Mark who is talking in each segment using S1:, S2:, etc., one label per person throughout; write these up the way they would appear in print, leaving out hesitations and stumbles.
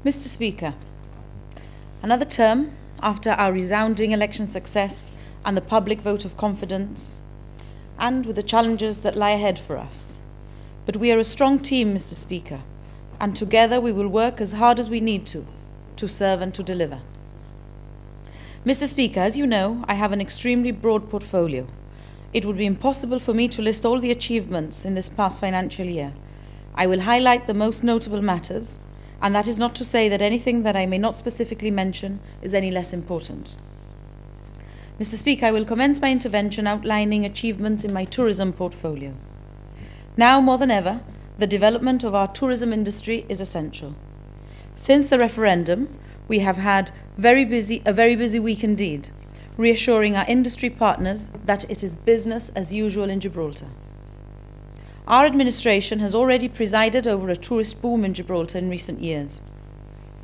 S1: Mr. Speaker, another term after our resounding election success and the public vote of confidence, and with the challenges that lie ahead for us. But we are a strong team, Mr. Speaker, and together we will work as hard as we need to serve and to deliver. Mr. Speaker, as you know, I have an extremely broad portfolio. It would be impossible for me to list all the achievements in this past financial year. I will highlight the most notable matters, and that is not to say that anything that I may not specifically mention is any less important. Mr. Speaker, I will commence my intervention outlining achievements in my tourism portfolio. Now more than ever, the development of our tourism industry is essential. Since the referendum, we have had a very busy week indeed, reassuring our industry partners that it is business as usual in Gibraltar. Our administration has already presided over a tourist boom in Gibraltar in recent years.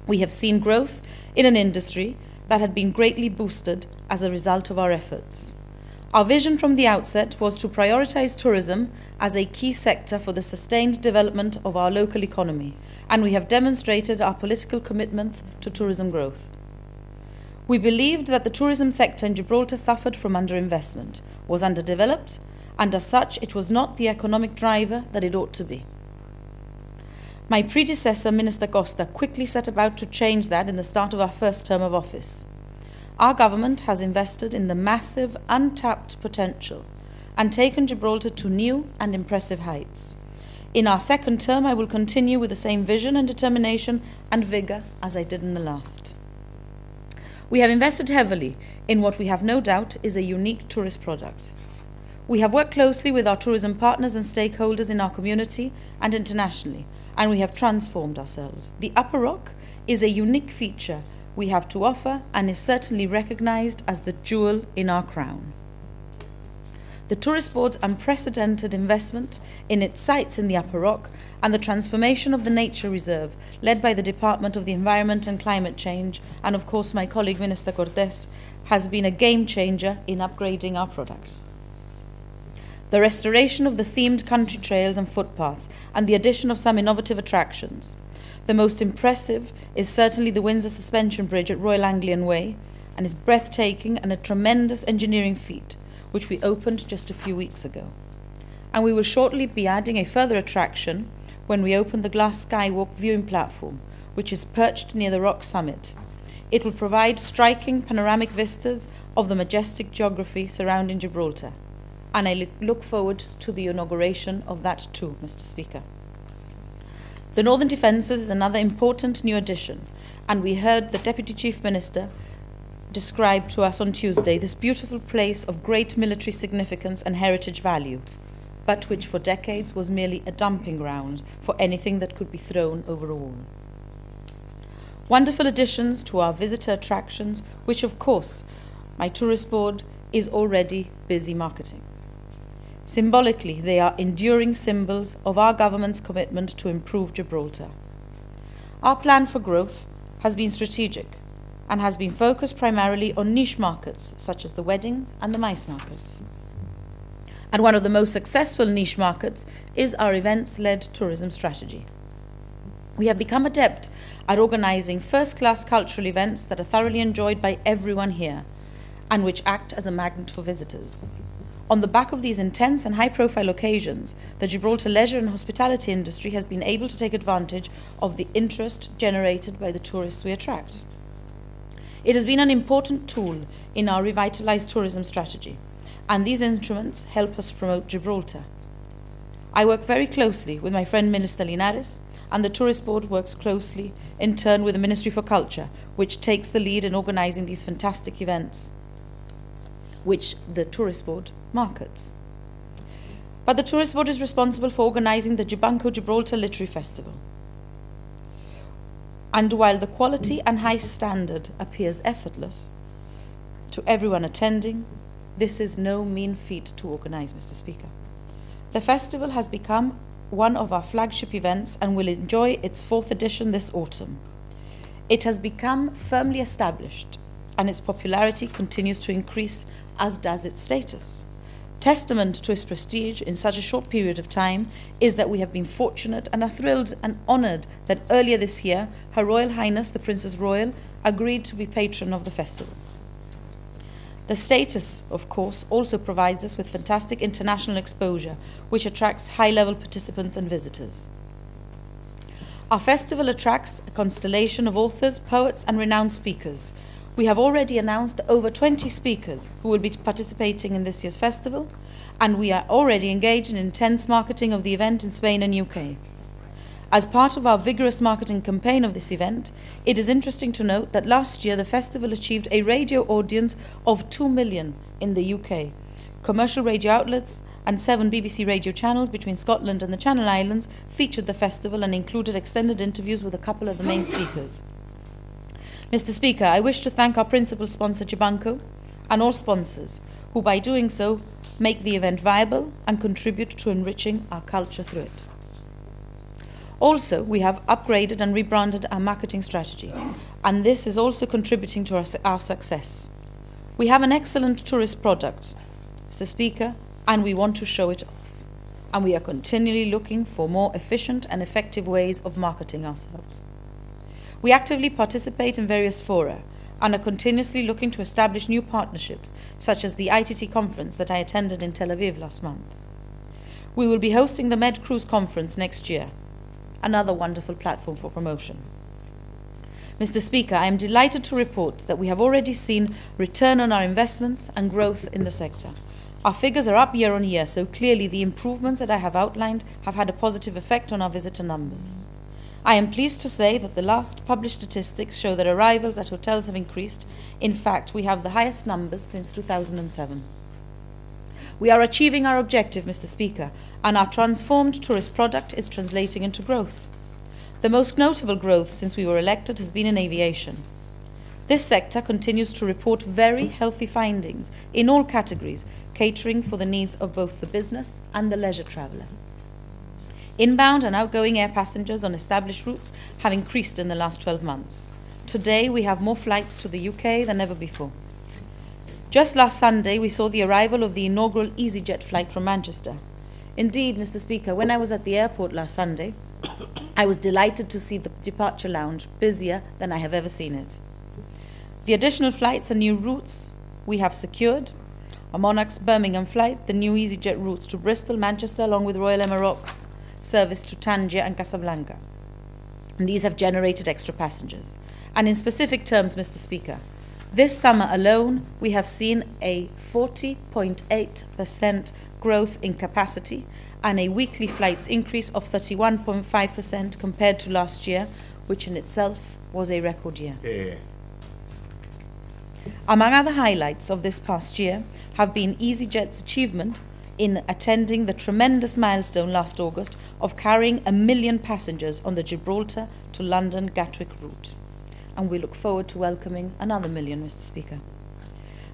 S1: We have seen growth in an industry that had been greatly boosted as a result of our efforts. Our vision from the outset was to prioritize tourism as a key sector for the sustained development of our local economy, and we have demonstrated our political commitment to tourism growth. We believed that the tourism sector in Gibraltar suffered from underinvestment, was underdeveloped, and as such it was not the economic driver that it ought to be. My predecessor, Minister Costa, quickly set about to change that in the start of our first term of office. Our government has invested in the massive, untapped potential and taken Gibraltar to new and impressive heights. In our second term, I will continue with the same vision and determination and vigour as I did in the last. We have invested heavily in what we have no doubt is a unique tourist product. We have worked closely with our tourism partners and stakeholders in our community and internationally, and we have transformed ourselves. The Upper Rock is a unique feature we have to offer and is certainly recognised as the jewel in our crown. The Tourist Board's unprecedented investment in its sites in the Upper Rock and the transformation of the nature reserve, led by the Department of the Environment and Climate Change, and of course my colleague Minister Cortés, has been a game changer in upgrading our product. The restoration of the themed country trails and footpaths, and the addition of some innovative attractions. The most impressive is certainly the Windsor Suspension Bridge at Royal Anglian Way, and is breathtaking and a tremendous engineering feat, which we opened just a few weeks ago. And we will shortly be adding a further attraction when we open the glass skywalk viewing platform, which is perched near the rock summit. It will provide striking panoramic vistas of the majestic geography surrounding Gibraltar. And I look forward to the inauguration of that too, Mr. Speaker. The Northern Defences is another important new addition, and we heard the Deputy Chief Minister describe to us on Tuesday this beautiful place of great military significance and heritage value, but which for decades was merely a dumping ground for anything that could be thrown over a wall. Wonderful additions to our visitor attractions, which of course my Tourist Board is already busy marketing. Symbolically, they are enduring symbols of our government's commitment to improve Gibraltar. Our plan for growth has been strategic and has been focused primarily on niche markets such as the weddings and the mice markets. And one of the most successful niche markets is our events-led tourism strategy. We have become adept at organising first-class cultural events that are thoroughly enjoyed by everyone here and which act as a magnet for visitors. On the back of these intense and high-profile occasions, the Gibraltar leisure and hospitality industry has been able to take advantage of the interest generated by the tourists we attract. It has been an important tool in our revitalised tourism strategy, and these instruments help us promote Gibraltar. I work very closely with my friend Minister Linares, and the Tourist Board works closely in turn with the Ministry for Culture, which takes the lead in organising these fantastic events, which the Tourist Board markets. But the Tourist Board is responsible for organising the Gibanco Gibraltar Literary Festival. And while the quality and high standard appears effortless to everyone attending, this is no mean feat to organise, Mr. Speaker. The festival has become one of our flagship events and will enjoy its 4th edition this autumn. It has become firmly established and its popularity continues to increase, as does its status. Testament to its prestige in such a short period of time is that we have been fortunate and are thrilled and honoured that earlier this year, Her Royal Highness the Princess Royal agreed to be patron of the festival. The status, of course, also provides us with fantastic international exposure, which attracts high-level participants and visitors. Our festival attracts a constellation of authors, poets, and renowned speakers. We have already announced over 20 speakers who will be participating in this year's festival, and we are already engaged in intense marketing of the event in Spain and UK. As part of our vigorous marketing campaign of this event, it is interesting to note that last year the festival achieved a radio audience of 2 million in the UK. Commercial radio outlets and 7 BBC radio channels between Scotland and the Channel Islands featured the festival and included extended interviews with a couple of the main speakers. Mr. Speaker, I wish to thank our principal sponsor, Gibanco, and all sponsors, who by doing so make the event viable and contribute to enriching our culture through it. Also, we have upgraded and rebranded our marketing strategy, and this is also contributing to our success. We have an excellent tourist product, Mr. Speaker, and we want to show it off. And we are continually looking for more efficient and effective ways of marketing ourselves. We actively participate in various fora and are continuously looking to establish new partnerships, such as the ITT conference that I attended in Tel Aviv last month. We will be hosting the Med Cruise conference next year, another wonderful platform for promotion. Mr. Speaker, I am delighted to report that we have already seen return on our investments and growth in the sector. Our figures are up year on year, so clearly the improvements that I have outlined have had a positive effect on our visitor numbers. I am pleased to say that the last published statistics show that arrivals at hotels have increased. In fact, we have the highest numbers since 2007. We are achieving our objective, Mr. Speaker, and our transformed tourist product is translating into growth. The most notable growth since we were elected has been in aviation. This sector continues to report very healthy findings in all categories, catering for the needs of both the business and the leisure traveller. Inbound and outgoing air passengers on established routes have increased in the last 12 months. Today, we have more flights to the UK than ever before. Just last Sunday, we saw the arrival of the inaugural EasyJet flight from Manchester. Indeed, Mr. Speaker, when I was at the airport last Sunday, I was delighted to see the departure lounge busier than I have ever seen it. The additional flights and new routes we have secured: a Monarch's Birmingham flight, the new EasyJet routes to Bristol, Manchester, along with Royal Emirates service to Tangier and Casablanca. And these have generated extra passengers. And in specific terms, Mr. Speaker, this summer alone, we have seen a 40.8% growth in capacity and a weekly flights increase of 31.5% compared to last year, which in itself was a record year. Yeah. Among other highlights of this past year have been EasyJet's achievement in attending the tremendous milestone last August of carrying 1 million passengers on the Gibraltar to London Gatwick route. And we look forward to welcoming another 1 million, Mr. Speaker.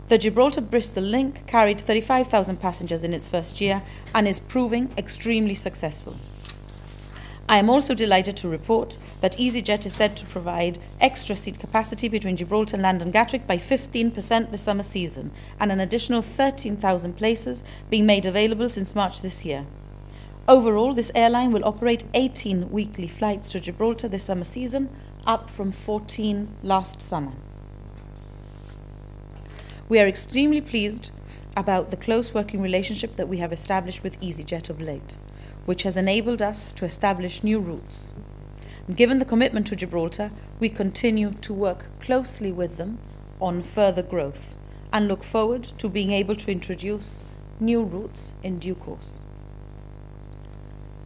S1: The Gibraltar-Bristol link carried 35,000 passengers in its first year and is proving extremely successful. I am also delighted to report that EasyJet is set to provide extra seat capacity between Gibraltar and London Gatwick by 15% this summer season, and an additional 13,000 places being made available since March this year. Overall, this airline will operate 18 weekly flights to Gibraltar this summer season, up from 14 last summer. We are extremely pleased about the close working relationship that we have established with EasyJet of late, which has enabled us to establish new routes. And given the commitment to Gibraltar, we continue to work closely with them on further growth and look forward to being able to introduce new routes in due course.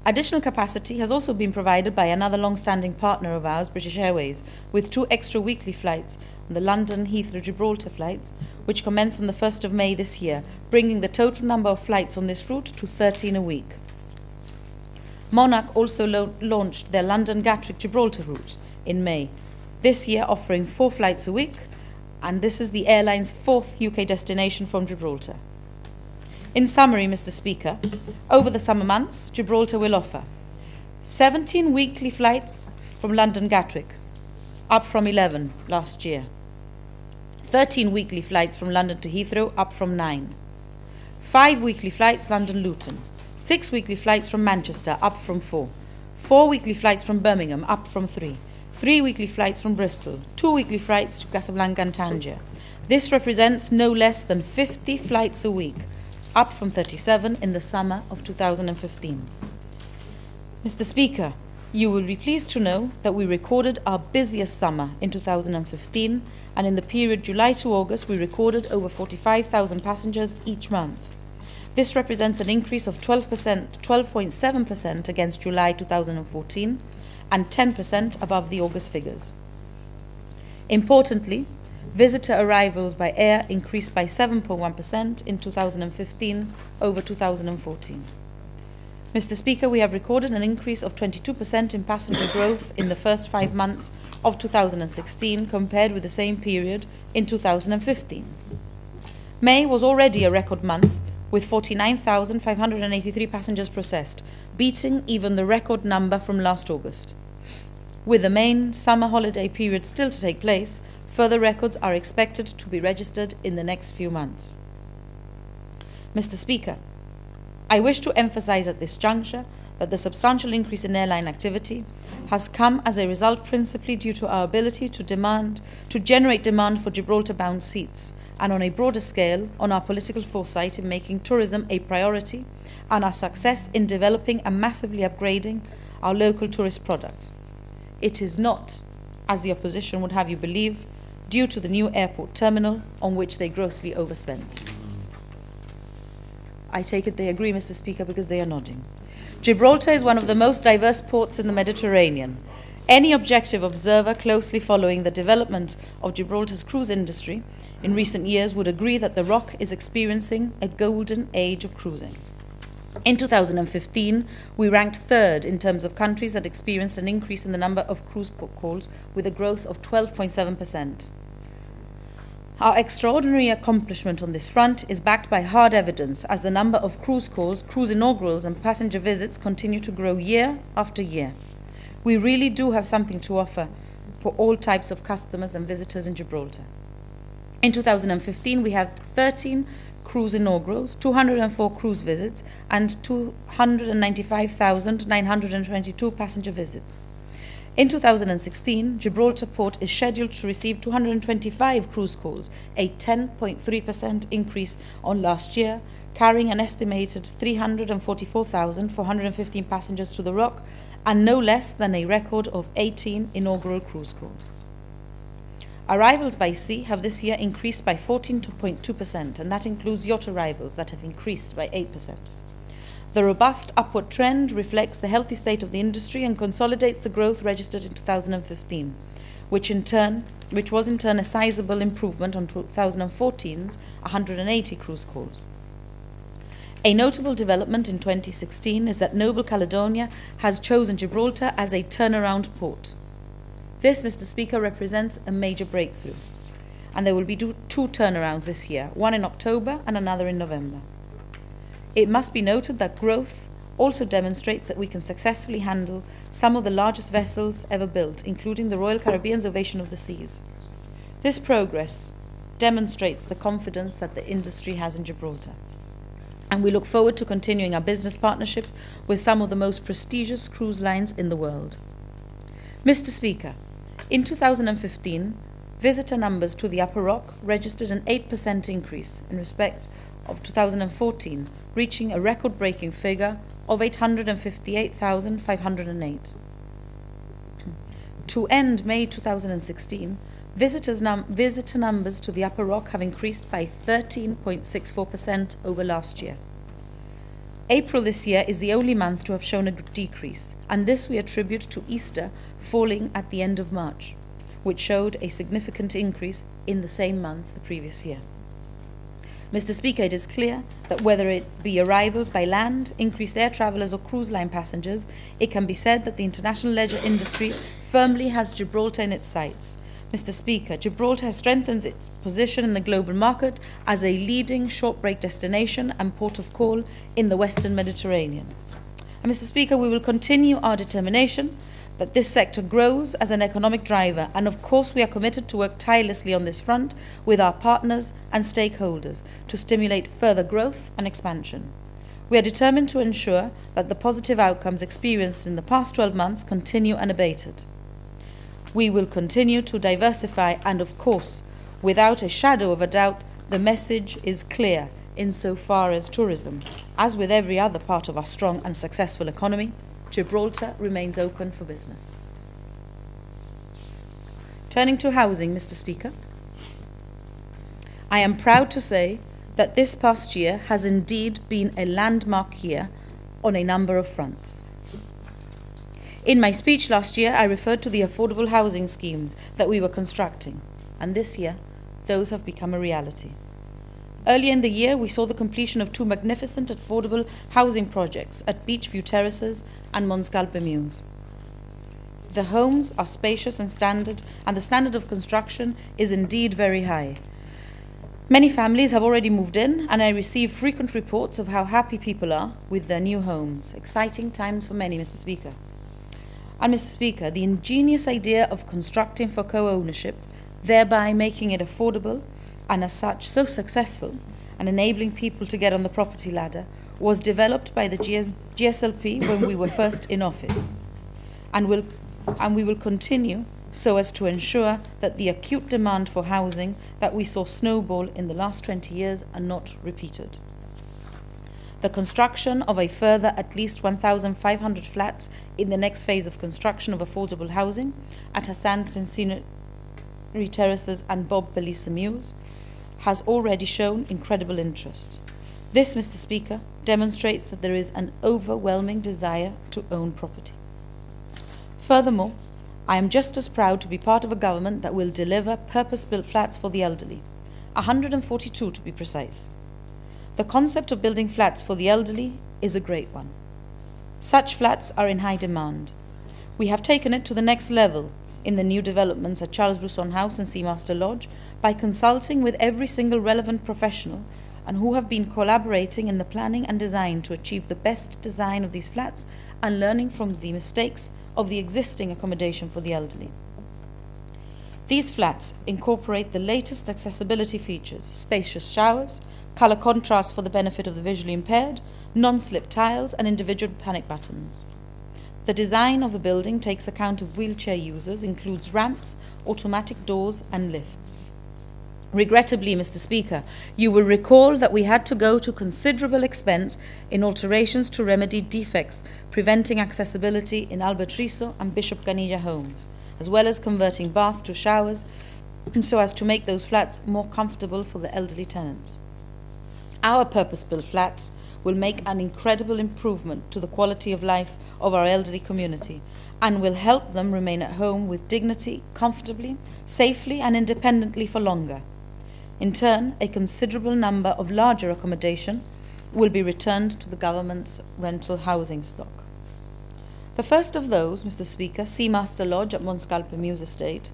S1: Additional capacity has also been provided by another long-standing partner of ours, British Airways, with 2 extra weekly flights, the London Heathrow-Gibraltar flights, which commenced on the 1st of May this year, bringing the total number of flights on this route to 13 a week. Monarch also launched their London Gatwick-Gibraltar route in May, this year offering 4 flights a week, and this is the airline's 4th UK destination from Gibraltar. In summary, Mr. Speaker, over the summer months, Gibraltar will offer 17 weekly flights from London Gatwick, up from 11 last year. 13 weekly flights from London to Heathrow, up from 9. 5 weekly flights London-Luton, 6 weekly flights from Manchester, up from 4, 4 weekly flights from Birmingham, up from 3, 3 weekly flights from Bristol, 2 weekly flights to Casablanca and Tangier. This represents no less than 50 flights a week, up from 37 in the summer of 2015. Mr. Speaker, you will be pleased to know that we recorded our busiest summer in 2015, and in the period July to August, we recorded over 45,000 passengers each month. This represents an increase of 12.7% against July 2014 and 10% above the August figures. Importantly, visitor arrivals by air increased by 7.1% in 2015 over 2014. Mr. Speaker, we have recorded an increase of 22% in passenger growth in the first 5 months of 2016 compared with the same period in 2015. May was already a record month with 49,583 passengers processed, beating even the record number from last August. With the main summer holiday period still to take place, further records are expected to be registered in the next few months. Mr. Speaker, I wish to emphasize at this juncture that the substantial increase in airline activity has come as a result principally due to our ability to generate demand for Gibraltar-bound seats, and on a broader scale on our political foresight in making tourism a priority and our success in developing and massively upgrading our local tourist product. It is not, as the opposition would have you believe, due to the new airport terminal on which they grossly overspent. I take it they agree, Mr. Speaker, because they are nodding. Gibraltar is one of the most diverse ports in the Mediterranean. Any objective observer closely following the development of Gibraltar's cruise industry in recent years would agree that the Rock is experiencing a golden age of cruising. In 2015, we ranked third in terms of countries that experienced an increase in the number of cruise port calls with a growth of 12.7%. Our extraordinary accomplishment on this front is backed by hard evidence as the number of cruise calls, cruise inaugurals and passenger visits continue to grow year after year. We really do have something to offer for all types of customers and visitors in Gibraltar. In 2015, we had 13 cruise inaugurals, 204 cruise visits and 295,922 passenger visits. In 2016, Gibraltar Port is scheduled to receive 225 cruise calls, a 10.3% increase on last year, carrying an estimated 344,415 passengers to the Rock and no less than a record of 18 inaugural cruise calls. Arrivals by sea have this year increased by 14.2%, and that includes yacht arrivals that have increased by 8%. The robust upward trend reflects the healthy state of the industry and consolidates the growth registered in 2015, which was in turn a sizable improvement on 2014's 180 cruise calls. A notable development in 2016 is that Noble Caledonia has chosen Gibraltar as a turnaround port. This, Mr. Speaker, represents a major breakthrough, and there will be two turnarounds this year, one in October and another in November. It must be noted that growth also demonstrates that we can successfully handle some of the largest vessels ever built, including the Royal Caribbean's Ovation of the Seas. This progress demonstrates the confidence that the industry has in Gibraltar, and we look forward to continuing our business partnerships with some of the most prestigious cruise lines in the world. Mr. Speaker, in 2015, visitor numbers to the Upper Rock registered an 8% increase in respect of 2014, reaching a record-breaking figure of 858,508. To end May 2016, visitor numbers to the Upper Rock have increased by 13.64% over last year. April this year is the only month to have shown a decrease, and this we attribute to Easter falling at the end of March, which showed a significant increase in the same month the previous year. Mr. Speaker, it is clear that whether it be arrivals by land, increased air travellers or cruise line passengers, it can be said that the international leisure industry firmly has Gibraltar in its sights. Mr. Speaker, Gibraltar has strengthened its position in the global market as a leading short-break destination and port of call in the Western Mediterranean. And Mr. Speaker, we will continue our determination that this sector grows as an economic driver, and of course we are committed to work tirelessly on this front with our partners and stakeholders to stimulate further growth and expansion. We are determined to ensure that the positive outcomes experienced in the past 12 months continue unabated. We will continue to diversify, and of course, without a shadow of a doubt, the message is clear insofar as tourism, as with every other part of our strong and successful economy, Gibraltar remains open for business. Turning to housing, Mr. Speaker, I am proud to say that this past year has indeed been a landmark year on a number of fronts. In my speech last year, I referred to the affordable housing schemes that we were constructing, and this year, those have become a reality. Earlier in the year, we saw the completion of 2 magnificent affordable housing projects at Beachview Terraces and Monscalpe Mews. The homes are spacious and the standard of construction is indeed very high. Many families have already moved in, and I receive frequent reports of how happy people are with their new homes. Exciting times for many, Mr. Speaker. And Mr. Speaker, the ingenious idea of constructing for co-ownership, thereby making it affordable, and as such so successful and enabling people to get on the property ladder, was developed by the GSLP when we were first in office, and we will continue so as to ensure that the acute demand for housing that we saw snowball in the last 20 years are not repeated. The construction of a further at least 1,500 flats in the next phase of construction of affordable housing at Hassan Cincinnati Terraces and Bob Belisa Mews has already shown incredible interest. This, Mr. Speaker, demonstrates that there is an overwhelming desire to own property. Furthermore, I am just as proud to be part of a government that will deliver purpose-built flats for the elderly, 142 to be precise. The concept of building flats for the elderly is a great one. Such flats are in high demand. We have taken it to the next level in the new developments at Charles Blusson House and Seamaster Lodge by consulting with every single relevant professional and who have been collaborating in the planning and design to achieve the best design of these flats and learning from the mistakes of the existing accommodation for the elderly. These flats incorporate the latest accessibility features: spacious showers, color contrast for the benefit of the visually impaired, non-slip tiles, and individual panic buttons. The design of the building takes account of wheelchair users, includes ramps, automatic doors, and lifts. Regrettably, Mr. Speaker, you will recall that we had to go to considerable expense in alterations to remedy defects preventing accessibility in Albert Riso and Bishop Canilla homes, as well as converting baths to showers so as to make those flats more comfortable for the elderly tenants. Our purpose-built flats will make an incredible improvement to the quality of life of our elderly community and will help them remain at home with dignity, comfortably, safely, and independently for longer. In turn, a considerable number of larger accommodation will be returned to the government's rental housing stock. The first of those, Mr. Speaker, Seamaster Lodge at Monscalpe Mews Estate,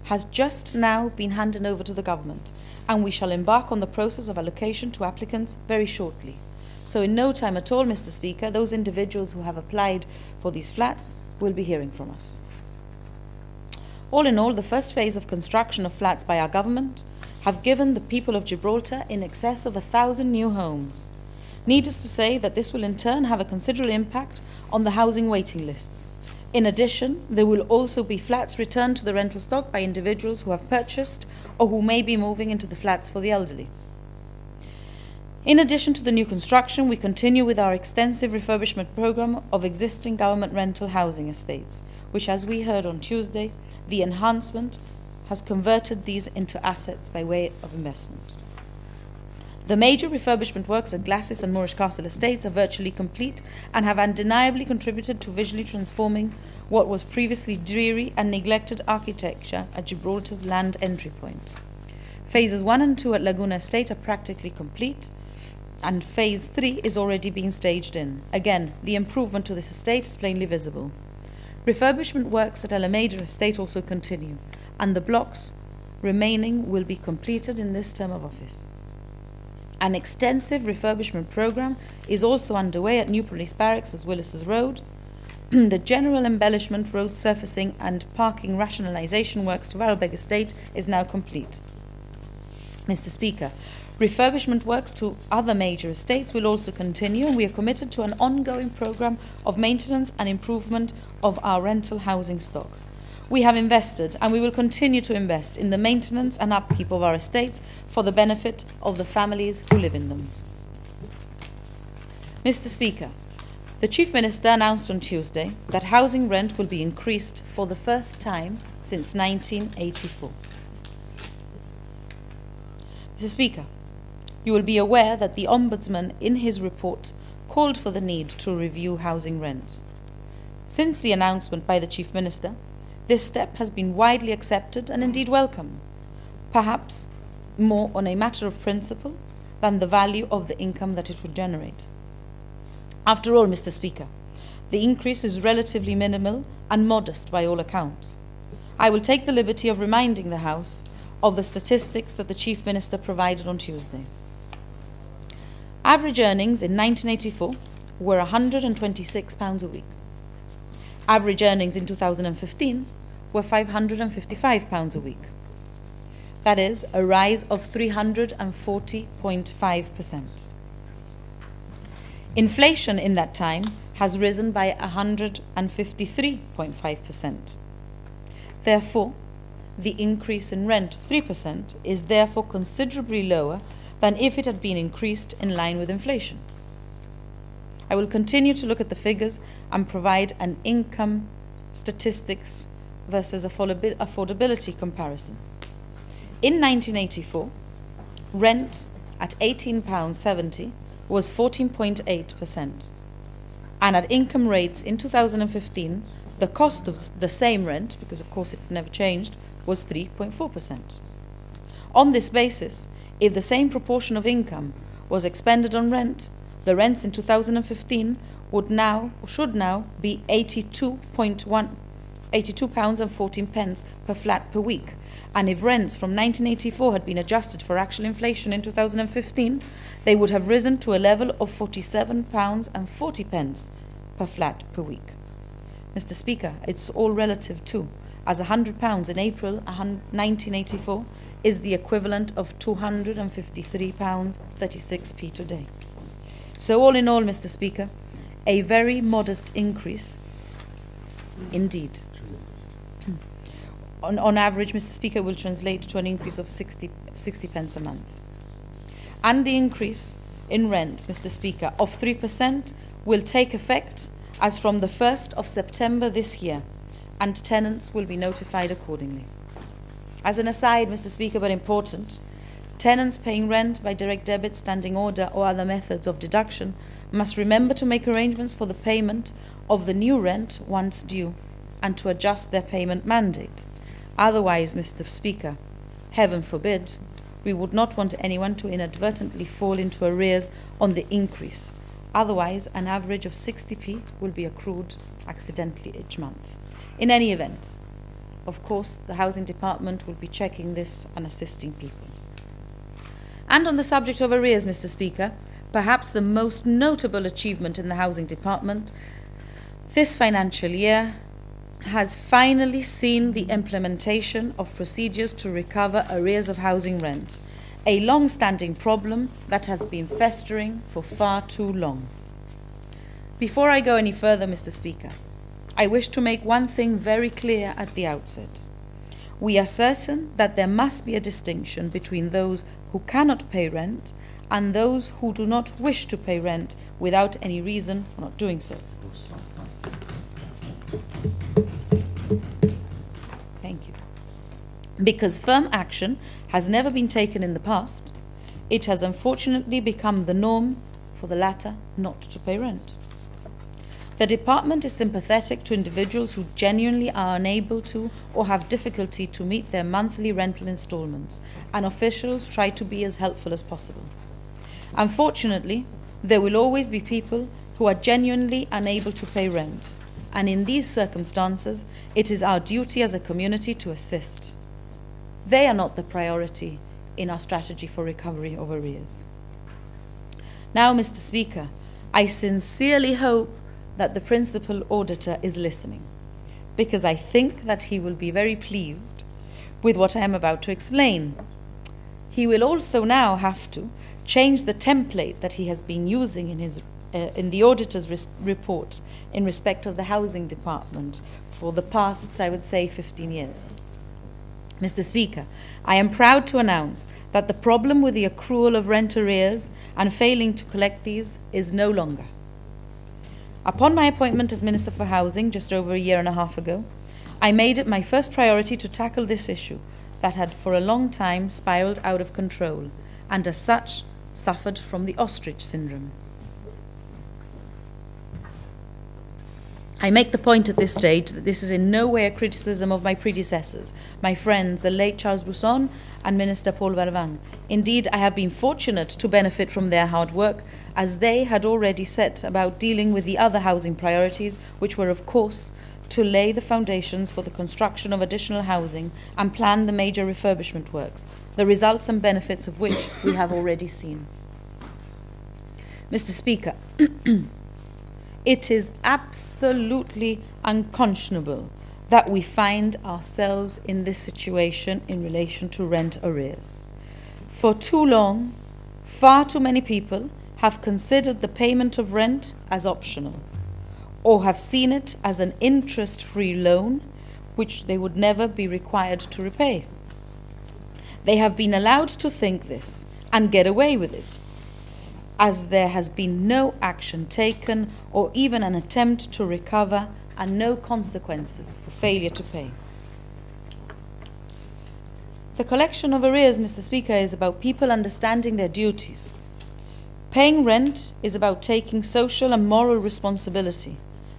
S1: has just now been handed over to the government, and we shall embark on the process of allocation to applicants very shortly. So in no time at all, Mr. Speaker, those individuals who have applied for these flats will be hearing from us. All in all, the first phase of construction of flats by our government have given the people of Gibraltar in excess of 1,000 new homes. Needless to say that this will in turn have a considerable impact on the housing waiting lists. In addition, there will also be flats returned to the rental stock by individuals who have purchased or who may be moving into the flats for the elderly. In addition to the new construction, we continue with our extensive refurbishment program of existing government rental housing estates, which, as we heard on Tuesday, the enhancement has converted these into assets by way of investment. The major refurbishment works at Glacis and Moorish Castle estates are virtually complete and have undeniably contributed to visually transforming what was previously dreary and neglected architecture at Gibraltar's land entry point. Phases 1 and 2 at Laguna Estate are practically complete, and Phase 3 is already being staged in. Again, the improvement to this estate is plainly visible. Refurbishment works at Alameda Estate also continue, and the blocks remaining will be completed in this term of office. An extensive refurbishment program is also underway at New Police Barracks as Willis's Road, The general embellishment, road surfacing and parking rationalisation works to Varelbeg Estate is now complete. Mr. Speaker, refurbishment works to other major estates will also continue, and we are committed to an ongoing programme of maintenance and improvement of our rental housing stock. We have invested and we will continue to invest in the maintenance and upkeep of our estates for the benefit of the families who live in them. Mr. Speaker, the Chief Minister announced on Tuesday that housing rent will be increased for the first time since 1984. Mr. Speaker, you will be aware that the Ombudsman in his report called for the need to review housing rents. Since the announcement by the Chief Minister, this step has been widely accepted and indeed welcome, perhaps more on a matter of principle than the value of the income that it would generate. After all, Mr. Speaker, the increase is relatively minimal and modest by all accounts. I will take the liberty of reminding the House of the statistics that the Chief Minister provided on Tuesday. Average earnings in 1984 were £126 a week. Average earnings in 2015 were £555 a week. That is a rise of 340.5%. Inflation in that time has risen by 153.5%. Therefore, the increase in rent of 3% is therefore considerably lower than if it had been increased in line with inflation. I will continue to look at the figures and provide an income statistics versus affordability comparison. In 1984, rent at £18.70 was 14.8%, and at income rates in 2015, the cost of the same rent, because of course it never changed, was 3.4%. On this basis, if the same proportion of income was expended on rent, the rents in 2015 should now be £82.14 per flat per week. And if rents from 1984 had been adjusted for actual inflation in 2015, they would have risen to a level of £47.40 per flat per week. Mr. Speaker, it's all relative too, as £100 in April 1984 is the equivalent of £253.36 today. So all in all, Mr. Speaker, a very modest increase indeed. On average, Mr. Speaker, will translate to an increase of 60 pence a month. And the increase in rents, Mr. Speaker, of 3% will take effect as from the 1st of September this year, and tenants will be notified accordingly. As an aside, Mr. Speaker, but important, tenants paying rent by direct debit, standing order or other methods of deduction must remember to make arrangements for the payment of the new rent once due and to adjust their payment mandate. Otherwise, Mr. Speaker, heaven forbid, we would not want anyone to inadvertently fall into arrears on the increase. Otherwise, an average of 60p will be accrued accidentally each month. In any event, of course, the Housing Department will be checking this and assisting people. And on the subject of arrears, Mr. Speaker, perhaps the most notable achievement in the Housing Department this financial year has finally seen the implementation of procedures to recover arrears of housing rent, a long-standing problem that has been festering for far too long. Before I go any further, Mr. Speaker, I wish to make one thing very clear at the outset. We are certain that there must be a distinction between those who cannot pay rent and those who do not wish to pay rent without any reason for not doing so. Thank you. Because firm action has never been taken in the past, it has unfortunately become the norm for the latter not to pay rent. The department is sympathetic to individuals who genuinely are unable to or have difficulty to meet their monthly rental installments, and officials try to be as helpful as possible. Unfortunately, there will always be people who are genuinely unable to pay rent, and in these circumstances, it is our duty as a community to assist. They are not the priority in our strategy for recovery of arrears. Now, Mr. Speaker, I sincerely hope that the principal auditor is listening, because I think that he will be very pleased with what I am about to explain. He will also now have to change the template that he has been using in the auditor's report in respect of the housing department for the past, I would say, 15 years. Mr. Speaker, I am proud to announce that the problem with the accrual of rent arrears and failing to collect these is no longer. Upon my appointment as Minister for Housing just over a year and a half ago, I made it my first priority to tackle this issue that had for a long time spiraled out of control and as such suffered from the ostrich syndrome. I make the point at this stage that this is in no way a criticism of my predecessors, my friends, the late Charles Bousson and Minister Paul Varvang. Indeed, I have been fortunate to benefit from their hard work, as they had already set about dealing with the other housing priorities, which were, of course, to lay the foundations for the construction of additional housing and plan the major refurbishment works, the results and benefits of which we have already seen. Mr. Speaker, it is absolutely unconscionable that we find ourselves in this situation in relation to rent arrears. For too long, far too many people have considered the payment of rent as optional, or have seen it as an interest-free loan which they would never be required to repay. They have been allowed to think this and get away with it, as there has been no action taken or even an attempt to recover and no consequences for failure to pay. The collection of arrears, Mr. Speaker, is about people understanding their duties. Paying rent is about taking social and moral responsibility,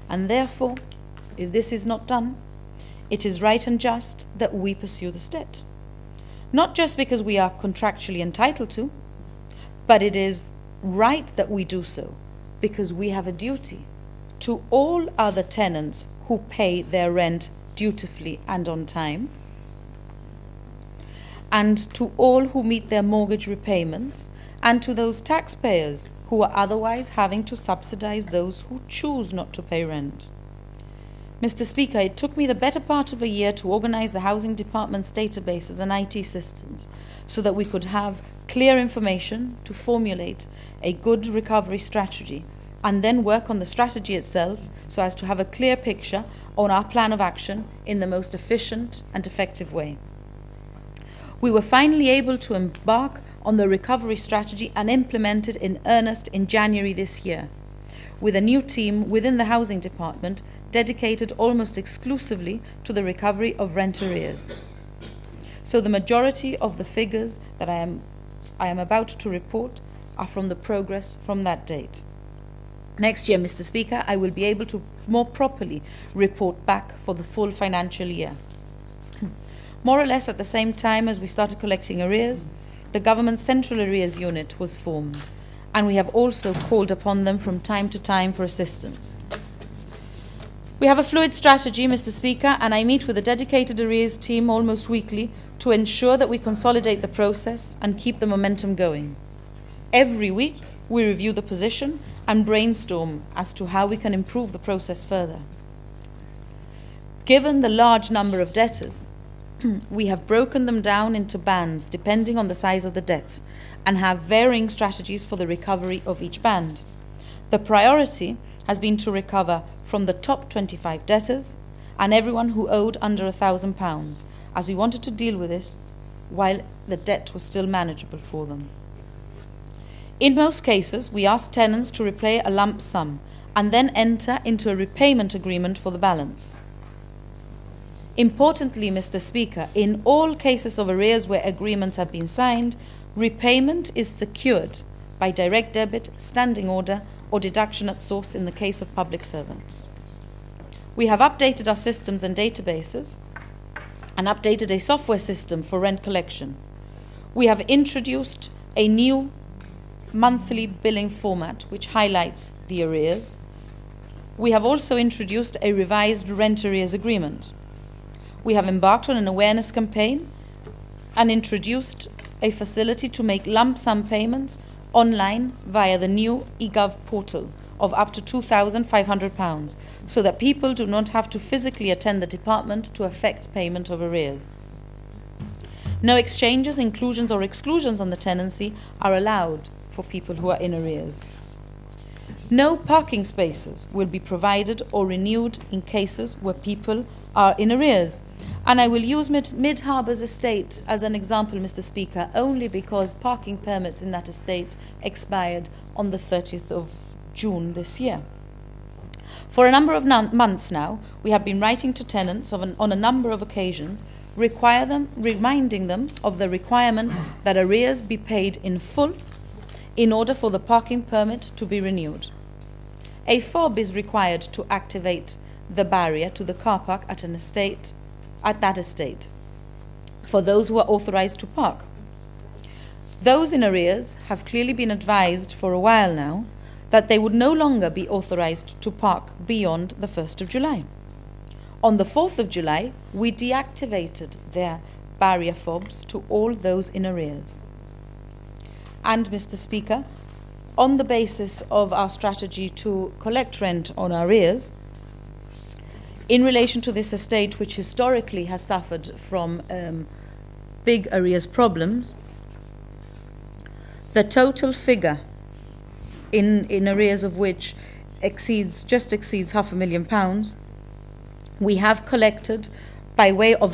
S1: and therefore, if this is not done, it is right and just that we pursue this debt. Not just because we are contractually entitled to, but it is right that we do so because we have a duty to all other tenants who pay their rent dutifully and on time, and to all who meet their mortgage repayments, and to those taxpayers who are otherwise having to subsidize those who choose not to pay rent. Mr. Speaker, it took me the better part of a year to organize the Housing Department's databases and IT systems so that we could have clear information to formulate a good recovery strategy and then work on the strategy itself so as to have a clear picture on our plan of action in the most efficient and effective way. We were finally able to embark on the recovery strategy and implement it in earnest in January this year, with a new team within the Housing Department dedicated almost exclusively to the recovery of rent arrears. So the majority of the figures that I am about to report are from the progress from that date. Next year, Mr. Speaker, I will be able to more properly report back for the full financial year. More or less at the same time as we started collecting arrears, the government's central arrears unit was formed, and we have also called upon them from time to time for assistance. We have a fluid strategy, Mr. Speaker, and I meet with a dedicated arrears team almost weekly to ensure that we consolidate the process and keep the momentum going. Every week, we review the position and brainstorm as to how we can improve the process further. Given the large number of debtors, we have broken them down into bands depending on the size of the debt and have varying strategies for the recovery of each band. The priority has been to recover from the top 25 debtors and everyone who owed under £1,000, as we wanted to deal with this while the debt was still manageable for them. In most cases, we asked tenants to repay a lump sum and then enter into a repayment agreement for the balance. Importantly, Mr. Speaker, in all cases of arrears where agreements have been signed, repayment is secured by direct debit, standing order, or deduction at source in the case of public servants. We have updated our systems and databases and updated a software system for rent collection. We have introduced a new monthly billing format which highlights the arrears. We have also introduced a revised rent arrears agreement. We have embarked on an awareness campaign and introduced a facility to make lump sum payments online via the new eGov portal, of up to £2,500, so that people do not have to physically attend the department to effect payment of arrears. No exchanges, inclusions or exclusions on the tenancy are allowed for people who are in arrears. No parking spaces will be provided or renewed in cases where people are in arrears. And I will use Mid Harbour's estate as an example, Mr. Speaker, only because parking permits in that estate expired on the 30th of June this year. For a number of months now, we have been writing to tenants on a number of occasions, reminding them of the requirement that arrears be paid in full in order for the parking permit to be renewed. A fob is required to activate the barrier to the car park at that estate for those who are authorised to park. Those in arrears have clearly been advised for a while now that they would no longer be authorised to park beyond the 1st of July. On the 4th of July, we deactivated their barrier fobs to all those in arrears. And, Mr. Speaker, on the basis of our strategy to collect rent on arrears, in relation to this estate, which historically has suffered from big arrears problems, the total figure in arrears of which exceeds £500,000, we have collected by way of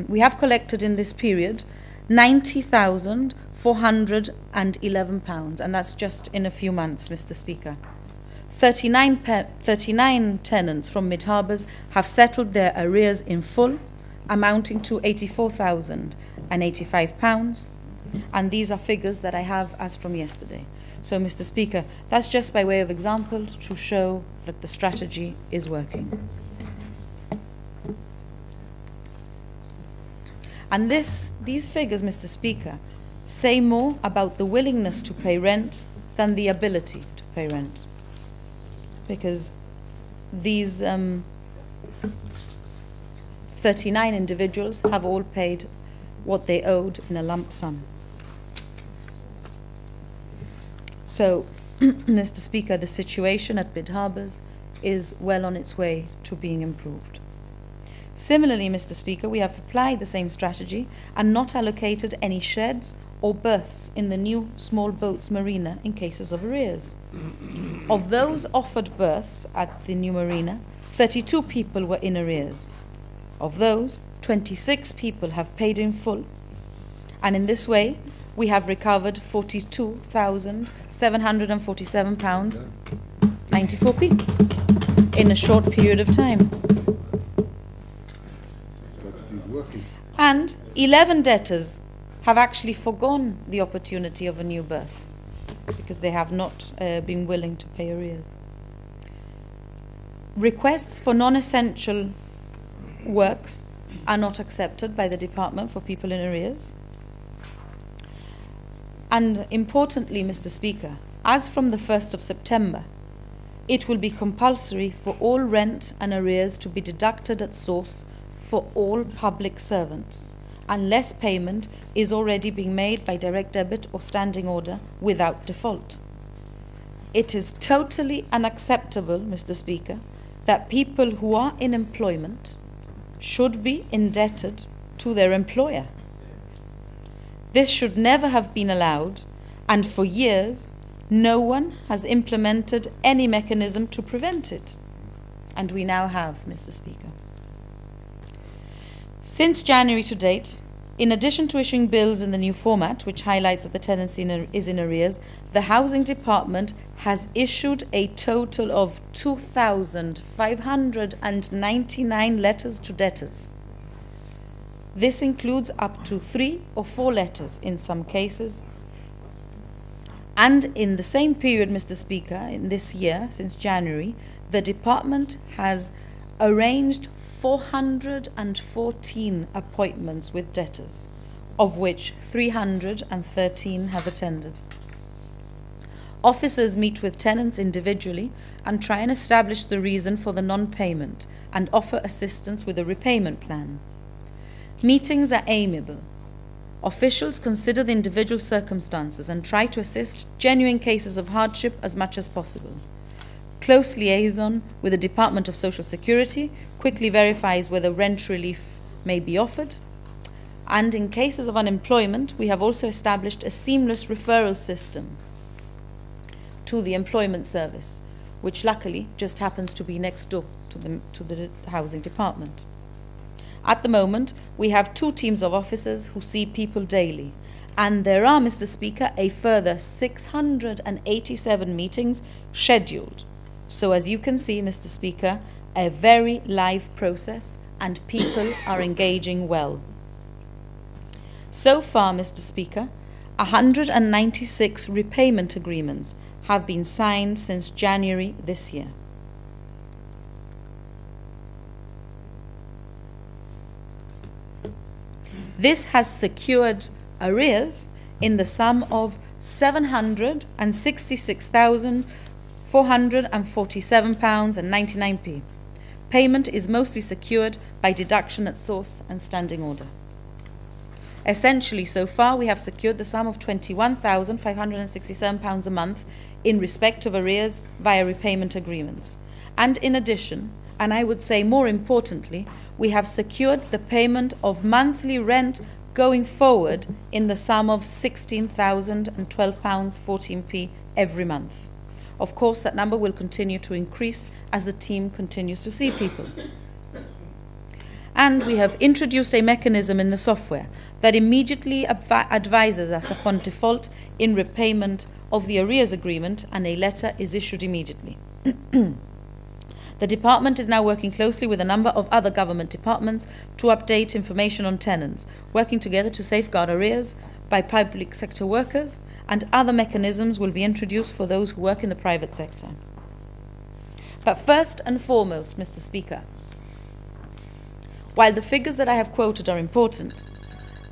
S1: we have collected in this period £90,411, and that's just in a few months, Mr. Speaker. 39 tenants from Mid Harbours have settled their arrears in full, amounting to £84,085, and these are figures that I have as from yesterday. So, Mr. Speaker, that's just by way of example to show that the strategy is working. And these figures, Mr. Speaker, say more about the willingness to pay rent than the ability to pay rent. Because these 39 individuals have all paid what they owed in a lump sum. So, Mr. Speaker, the situation at Mid Harbours is well on its way to being improved. Similarly, Mr. Speaker, we have applied the same strategy and not allocated any sheds or berths in the new small boats marina in cases of arrears. Of those offered berths at the new marina, 32 people were in arrears. Of those, 26 people have paid in full, and in this way we have recovered £42,747.94 in a short period of time. And 11 debtors have actually forgone the opportunity of a new berth because they have not been willing to pay arrears. Requests for non-essential works are not accepted by the department for people in arrears. And importantly, Mr. Speaker, as from the 1st of September, it will be compulsory for all rent and arrears to be deducted at source for all public servants, unless payment is already being made by direct debit or standing order without default. It is totally unacceptable, Mr. Speaker, that people who are in employment should be indebted to their employer. This should never have been allowed, and for years no one has implemented any mechanism to prevent it. And we now have, Mr. Speaker. Since January to date, in addition to issuing bills in the new format, which highlights that the tenancy is in arrears, the Housing Department has issued a total of 2,599 letters to debtors. This includes up to 3 or 4 letters in some cases. And in the same period, Mr. Speaker, in this year, since January, the department has arranged 414 appointments with debtors, of which 313 have attended. Officers meet with tenants individually and try and establish the reason for the non-payment and offer assistance with a repayment plan. Meetings are amiable, Officials consider the individual circumstances and try to assist genuine cases of hardship as much as possible. Close liaison with the Department of Social Security quickly verifies whether rent relief may be offered. And in cases of unemployment, we have also established a seamless referral system to the Employment Service, which luckily just happens to be next door to the Housing Department. At the moment, we have 2 teams of officers who see people daily, and there are, Mr. Speaker, a further 687 meetings scheduled. So as you can see, Mr. Speaker, a very live process, and people are engaging well. So far, Mr. Speaker, 196 repayment agreements have been signed since January this year. This has secured arrears in the sum of £766,447.99. Payment is mostly secured by deduction at source and standing order. Essentially, so far, we have secured the sum of £21,567 a month in respect of arrears via repayment agreements. And in addition, and I would say more importantly, we have secured the payment of monthly rent going forward in the sum of £16,012.14 every month. Of course, that number will continue to increase as the team continues to see people. And we have introduced a mechanism in the software that immediately advises us upon default in repayment of the arrears agreement, and a letter is issued immediately. The department is now working closely with a number of other government departments to update information on tenants, working together to safeguard arrears by public sector workers, and other mechanisms will be introduced for those who work in the private sector. But first and foremost, Mr. Speaker, while the figures that I have quoted are important,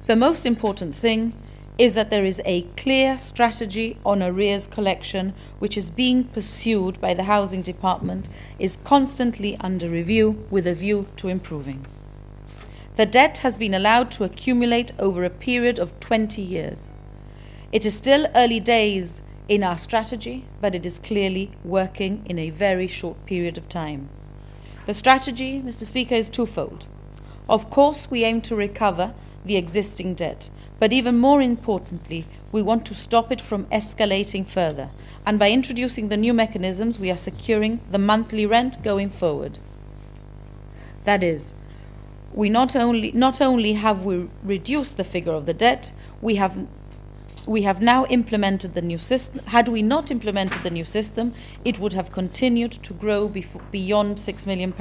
S1: the most important thing is that there is a clear strategy on arrears collection which is being pursued by the Housing Department, is constantly under review with a view to improving. The debt has been allowed to accumulate over a period of 20 years. It is still early days in our strategy, but it is clearly working in a very short period of time. The strategy, Mr. Speaker, is twofold. Of course, we aim to recover the existing debt, but even more importantly, we want to stop it from escalating further. And by introducing the new mechanisms, we are securing the monthly rent going forward. That is, we not only have we reduced the figure of the debt, we have now implemented the new system. Had we not implemented the new system, it would have continued to grow beyond £6 million.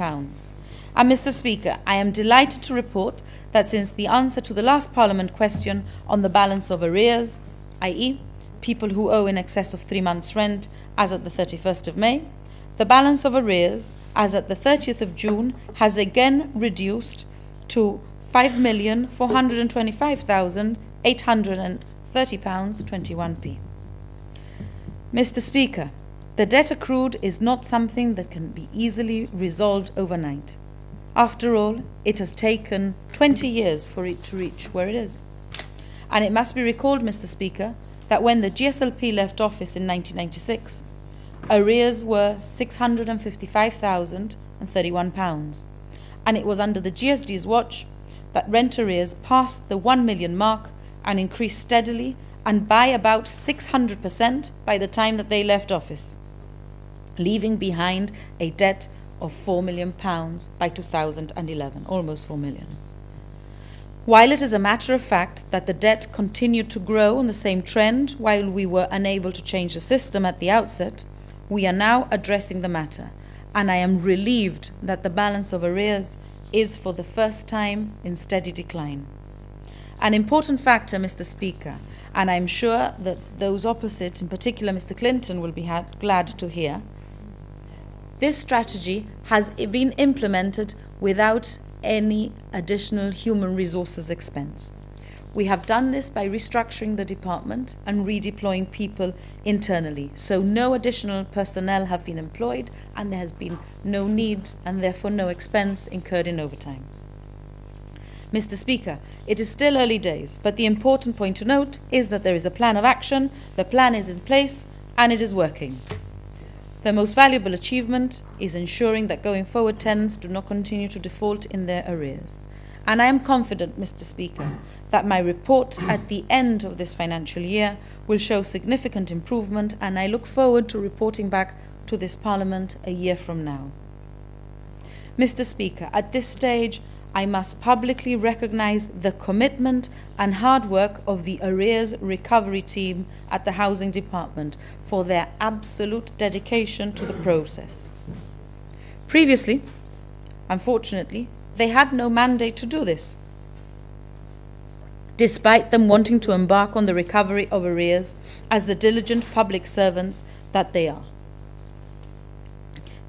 S1: And Mr. Speaker, I am delighted to report that since the answer to the last Parliament question on the balance of arrears, i.e. people who owe in excess of 3 months' rent as at the 31st of May, the balance of arrears as at the 30th of June has again reduced to £5,425,830.21. Mr. Speaker, the debt accrued is not something that can be easily resolved overnight. After all, it has taken 20 years for it to reach where it is. And it must be recalled, Mr. Speaker, that when the GSLP left office in 1996, arrears were £655,031. And it was under the GSD's watch that rent arrears passed the 1 million mark and increased steadily and by about 600% by the time that they left office, leaving behind a debt of £4 million by 2011, almost 4 million. While it is a matter of fact that the debt continued to grow on the same trend while we were unable to change the system at the outset, we are now addressing the matter, and I am relieved that the balance of arrears is for the first time in steady decline. An important factor, Mr. Speaker, and I'm sure that those opposite, in particular Mr. Clinton, will be glad to hear, this strategy has been implemented without any additional human resources expense. We have done this by restructuring the department and redeploying people internally. So no additional personnel have been employed, and there has been no need and therefore no expense incurred in overtime. Mr. Speaker, it is still early days, but the important point to note is that there is a plan of action, the plan is in place, and it is working. The most valuable achievement is ensuring that going forward tenants do not continue to default in their arrears. And I am confident, Mr. Speaker, that my report at the end of this financial year will show significant improvement, and I look forward to reporting back to this Parliament a year from now. Mr. Speaker, at this stage, I must publicly recognise the commitment and hard work of the arrears recovery team at the Housing Department for their absolute dedication to the process. Previously, unfortunately, they had no mandate to do this, despite them wanting to embark on the recovery of arrears as the diligent public servants that they are.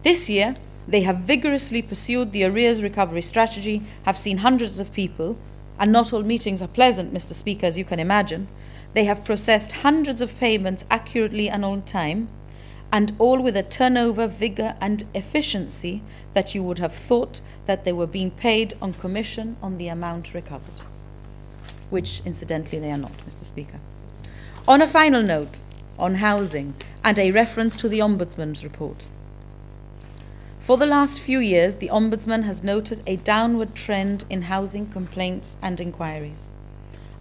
S1: This year, they have vigorously pursued the arrears recovery strategy, have seen hundreds of people, and not all meetings are pleasant, Mr. Speaker, as you can imagine. They have processed hundreds of payments accurately and on time, and all with a turnover, vigour and efficiency that you would have thought that they were being paid on commission on the amount recovered, which incidentally they are not, Mr. Speaker. On a final note on housing and a reference to the Ombudsman's report. For the last few years, the Ombudsman has noted a downward trend in housing complaints and inquiries.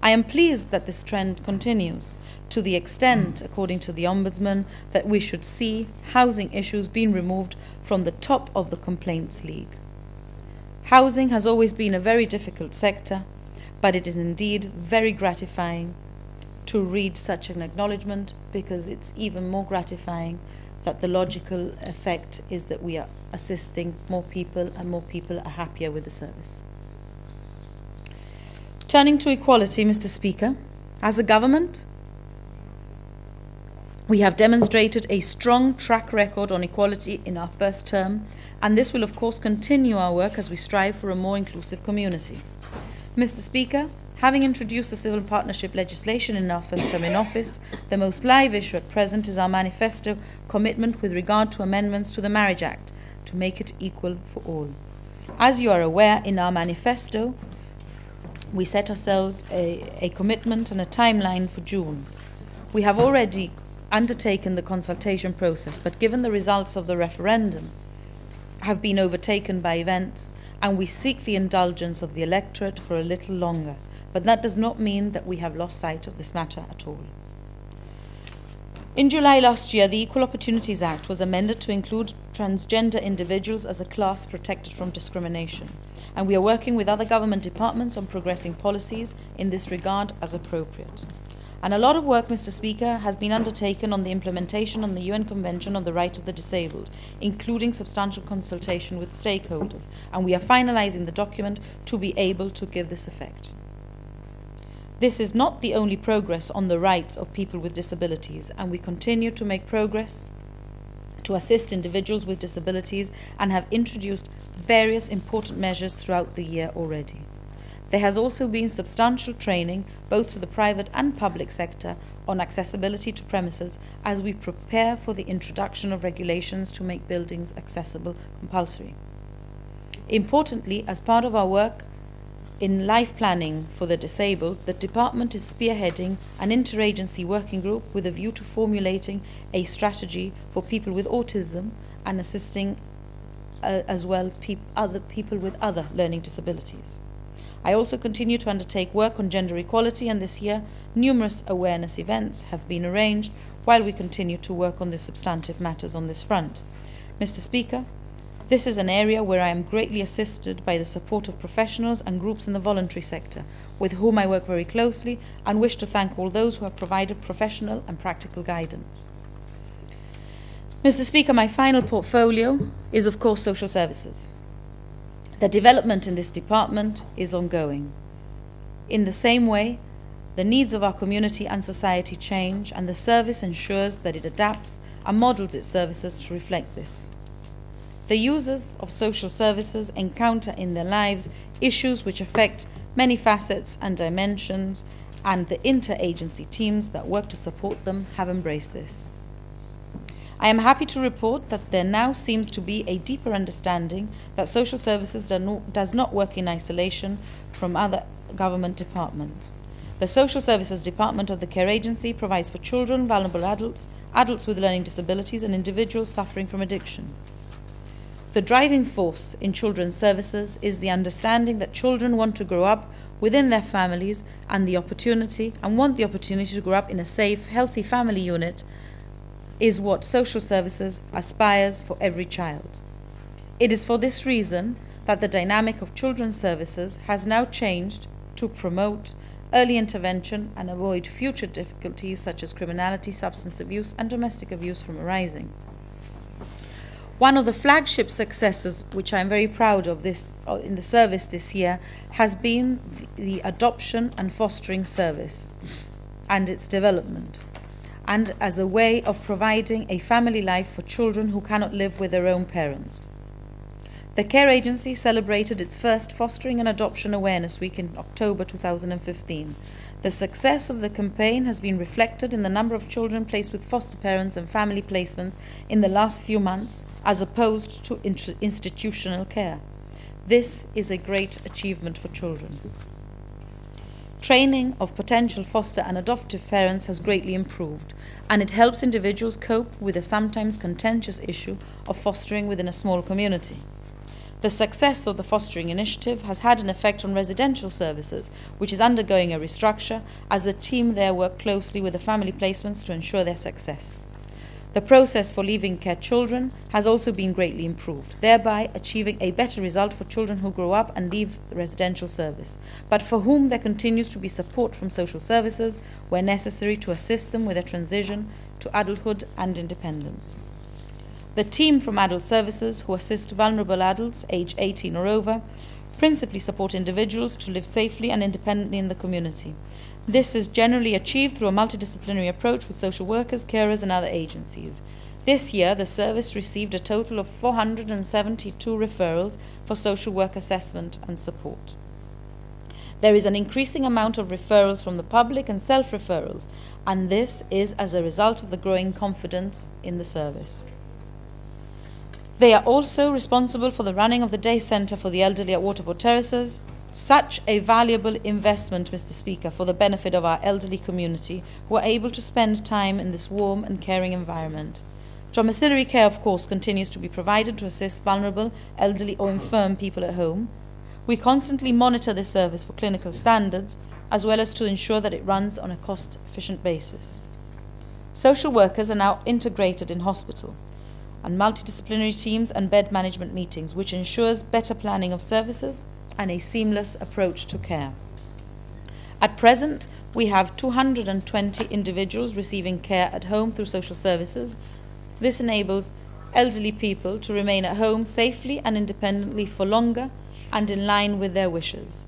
S1: I am pleased that this trend continues, to the extent, according to the Ombudsman, that we should see housing issues being removed from the top of the complaints league. Housing has always been a very difficult sector, but it is indeed very gratifying to read such an acknowledgement, because it's even more gratifying that the logical effect is that we are assisting more people and more people are happier with the service. Turning to equality, Mr. Speaker, as a government, we have demonstrated a strong track record on equality in our first term, and this will of course continue our work as we strive for a more inclusive community. Mr. Speaker, having introduced the civil partnership legislation in our first term in office, the most live issue at present is our manifesto commitment with regard to amendments to the Marriage Act to make it equal for all. As you are aware, in our manifesto, we set ourselves a commitment and a timeline for June. We have already undertaken the consultation process, but given the results of the referendum have been overtaken by events, and we seek the indulgence of the electorate for a little longer. But that does not mean that we have lost sight of this matter at all. In July last year, the Equal Opportunities Act was amended to include transgender individuals as a class protected from discrimination, and we are working with other government departments on progressing policies in this regard as appropriate. And a lot of work, Mr. Speaker, has been undertaken on the implementation of the UN Convention on the Right of the Disabled, including substantial consultation with stakeholders, and we are finalising the document to be able to give this effect. This is not the only progress on the rights of people with disabilities, and we continue to make progress to assist individuals with disabilities and have introduced various important measures throughout the year already. There has also been substantial training, both to the private and public sector, on accessibility to premises as we prepare for the introduction of regulations to make buildings accessible compulsory. Importantly, as part of our work in life planning for the disabled, the department is spearheading an interagency working group with a view to formulating a strategy for people with autism and assisting as well other people with other learning disabilities. I also continue to undertake work on gender equality, and this year numerous awareness events have been arranged while we continue to work on the substantive matters on this front. Mr. Speaker, this is an area where I am greatly assisted by the support of professionals and groups in the voluntary sector, with whom I work very closely, and wish to thank all those who have provided professional and practical guidance. Mr. Speaker, my final portfolio is of course social services. The development in this department is ongoing. In the same way, the needs of our community and society change, and the service ensures that it adapts and models its services to reflect this. The users of social services encounter in their lives issues which affect many facets and dimensions, and the interagency teams that work to support them have embraced this. I am happy to report that there now seems to be a deeper understanding that social services does not work in isolation from other government departments. The Social Services Department of the Care Agency provides for children, vulnerable adults, adults with learning disabilities, and individuals suffering from addiction. The driving force in children's services is the understanding that children want to grow up within their families and want the opportunity to grow up in a safe, healthy family unit is what social services aspires for every child. It is for this reason that the dynamic of children's services has now changed to promote early intervention and avoid future difficulties such as criminality, substance abuse, and domestic abuse from arising. One of the flagship successes, which I'm very proud of in the service this year, has been the adoption and fostering service and its development, and as a way of providing a family life for children who cannot live with their own parents. The Care Agency celebrated its first Fostering and Adoption Awareness Week in October 2015. The success of the campaign has been reflected in the number of children placed with foster parents and family placements in the last few months, as opposed to institutional care. This is a great achievement for children. Training of potential foster and adoptive parents has greatly improved, and it helps individuals cope with the sometimes contentious issue of fostering within a small community. The success of the fostering initiative has had an effect on residential services, which is undergoing a restructure, as the team there work closely with the family placements to ensure their success. The process for leaving care children has also been greatly improved, thereby achieving a better result for children who grow up and leave the residential service, but for whom there continues to be support from social services where necessary to assist them with a transition to adulthood and independence. The team from Adult Services, who assist vulnerable adults aged 18 or over, principally support individuals to live safely and independently in the community. This is generally achieved through a multidisciplinary approach with social workers, carers, and other agencies. This year, the service received a total of 472 referrals for social work assessment and support. There is an increasing amount of referrals from the public and self-referrals, and this is as a result of the growing confidence in the service. They are also responsible for the running of the day centre for the elderly at Waterport Terraces, such a valuable investment, Mr. Speaker, for the benefit of our elderly community who are able to spend time in this warm and caring environment. Domiciliary care, of course, continues to be provided to assist vulnerable, elderly or infirm people at home. We constantly monitor this service for clinical standards, as well as to ensure that it runs on a cost-efficient basis. Social workers are now integrated in hospital and multidisciplinary teams and bed management meetings, which ensures better planning of services and a seamless approach to care. At present, we have 220 individuals receiving care at home through social services. This enables elderly people to remain at home safely and independently for longer and in line with their wishes.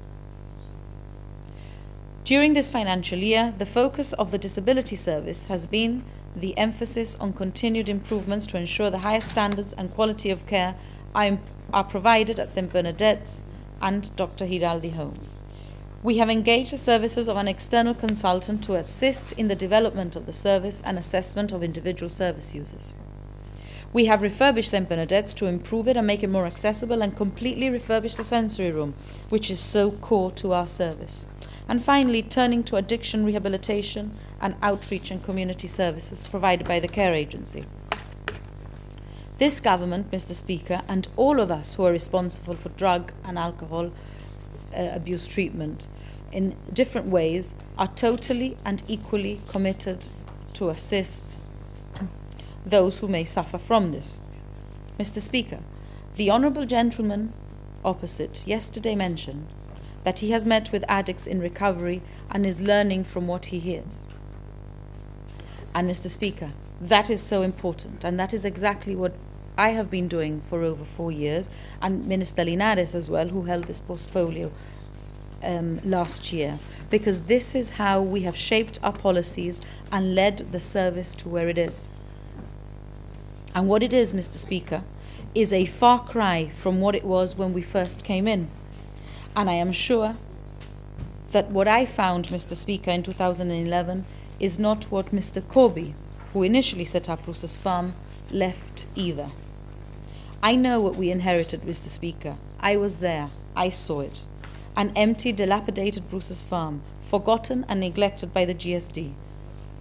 S1: During this financial year, the focus of the Disability Service has been the emphasis on continued improvements to ensure the highest standards and quality of care are provided at St. Bernadette's and Dr. Hiraldi Home. We have engaged the services of an external consultant to assist in the development of the service and assessment of individual service users. We have refurbished St. Bernadette's to improve it and make it more accessible, and completely refurbished the sensory room, which is so core to our service. And finally, turning to addiction rehabilitation and outreach and community services provided by the Care Agency. This government, Mr. Speaker, and all of us who are responsible for drug and alcohol abuse treatment in different ways are totally and equally committed to assist those who may suffer from this. Mr. Speaker, the Honourable Gentleman opposite yesterday mentioned that he has met with addicts in recovery and is learning from what he hears. And Mr. Speaker, that is so important, and that is exactly what I have been doing for over 4 years, and Minister Linares as well, who held this portfolio last year, because this is how we have shaped our policies and led the service to where it is. And what it is, Mr. Speaker, is a far cry from what it was when we first came in. And I am sure that what I found, Mr. Speaker, in 2011 is not what Mr. Corby, who initially set up Rousse's Farm, left either. I know what we inherited, Mr. Speaker. I was there. I saw it. An empty, dilapidated Bruce's farm, forgotten and neglected by the GSD.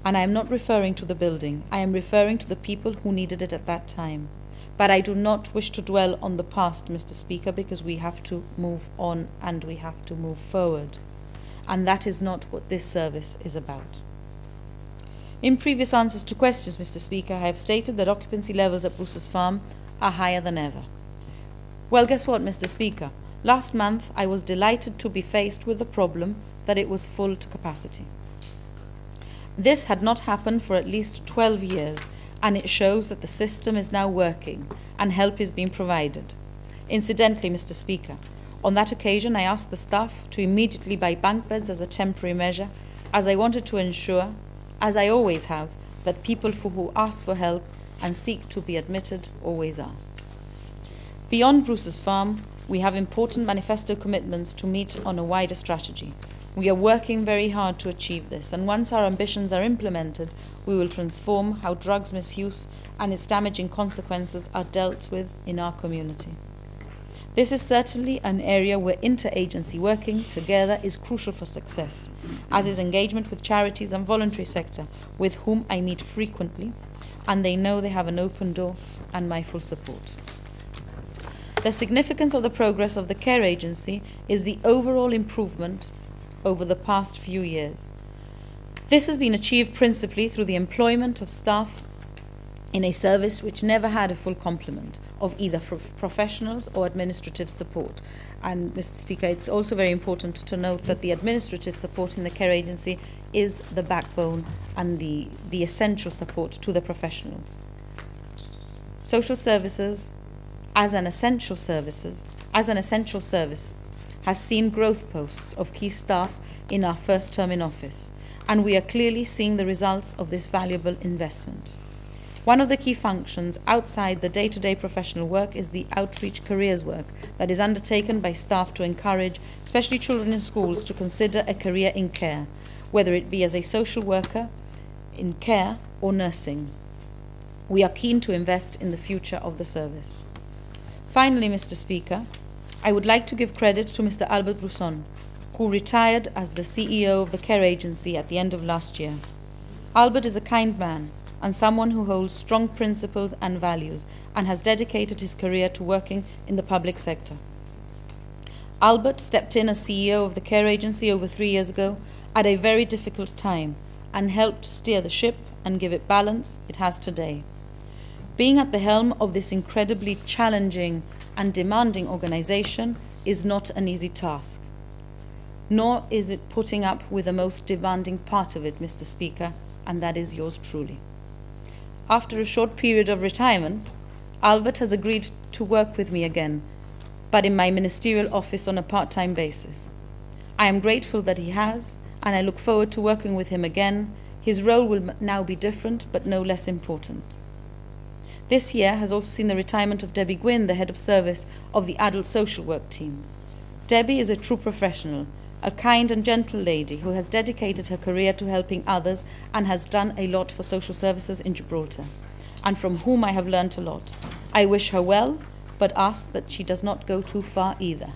S1: And I am not referring to the building. I am referring to the people who needed it at that time. But I do not wish to dwell on the past, Mr. Speaker, because we have to move on and we have to move forward. And that is not what this service is about. In previous answers to questions, Mr. Speaker, I have stated that occupancy levels at Bruce's farm are higher than ever. Well, guess what, Mr. Speaker? Last month, I was delighted to be faced with the problem that it was full to capacity. This had not happened for at least 12 years, and it shows that the system is now working and help is being provided. Incidentally, Mr. Speaker, on that occasion, I asked the staff to immediately buy bunk beds as a temporary measure, as I wanted to ensure, as I always have, that people who ask for help and seek to be admitted always are. Beyond Bruce's farm, we have important manifesto commitments to meet on a wider strategy. We are working very hard to achieve this, and once our ambitions are implemented, we will transform how drugs misuse and its damaging consequences are dealt with in our community. This is certainly an area where interagency working together is crucial for success, as is engagement with charities and voluntary sector, with whom I meet frequently, and they know they have an open door and my full support. The significance of the progress of the care agency is the overall improvement over the past few years. This has been achieved principally through the employment of staff in a service which never had a full complement of either professionals or administrative support. And, Mr. Speaker, it's also very important to note that the administrative support in the care agency is the backbone and the essential support to the professionals. Social services, as an essential service, has seen growth posts of key staff in our first term in office, and we are clearly seeing the results of this valuable investment. One of the key functions outside the day-to-day professional work is the outreach careers work that is undertaken by staff to encourage, especially children in schools, to consider a career in care, whether it be as a social worker, in care, or nursing. We are keen to invest in the future of the service. Finally, Mr. Speaker, I would like to give credit to Mr. Albert Broussard, who retired as the CEO of the care agency at the end of last year. Albert is a kind man and someone who holds strong principles and values and has dedicated his career to working in the public sector. Albert stepped in as CEO of the care agency over 3 years ago at a very difficult time and helped steer the ship and give it balance it has today. Being at the helm of this incredibly challenging and demanding organization is not an easy task, nor is it putting up with the most demanding part of it, Mr. Speaker, and that is yours truly. After a short period of retirement, Albert has agreed to work with me again, but in my ministerial office on a part-time basis. I am grateful that he has, and I look forward to working with him again. His role will now be different, but no less important. This year has also seen the retirement of Debbie Gwynn, the head of service of the adult social work team. Debbie is a true professional, a kind and gentle lady who has dedicated her career to helping others and has done a lot for social services in Gibraltar, and from whom I have learnt a lot. I wish her well, but ask that she does not go too far either.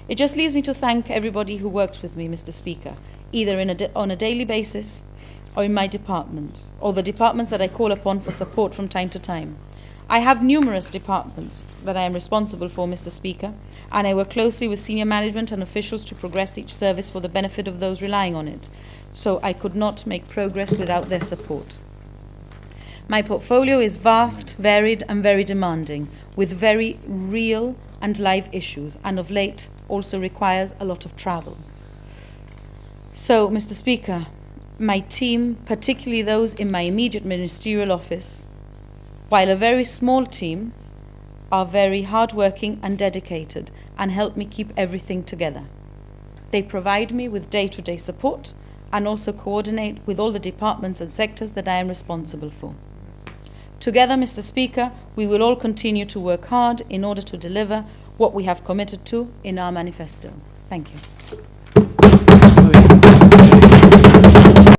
S1: It just leaves me to thank everybody who works with me, Mr. Speaker, either on a daily basis or in my departments, or the departments that I call upon for support from time to time. I have numerous departments that I am responsible for, Mr. Speaker, and I work closely with senior management and officials to progress each service for the benefit of those relying on it, so I could not make progress without their support. My portfolio is vast, varied, and very demanding, with very real and live issues, and of late also requires a lot of travel. So, Mr. Speaker, my team, particularly those in my immediate ministerial office, while a very small team, are very hardworking and dedicated and help me keep everything together. They provide me with day-to-day support and also coordinate with all the departments and sectors that I am responsible for. Together, Mr. Speaker, we will all continue to work hard in order to deliver what we have committed to in our manifesto. Thank you.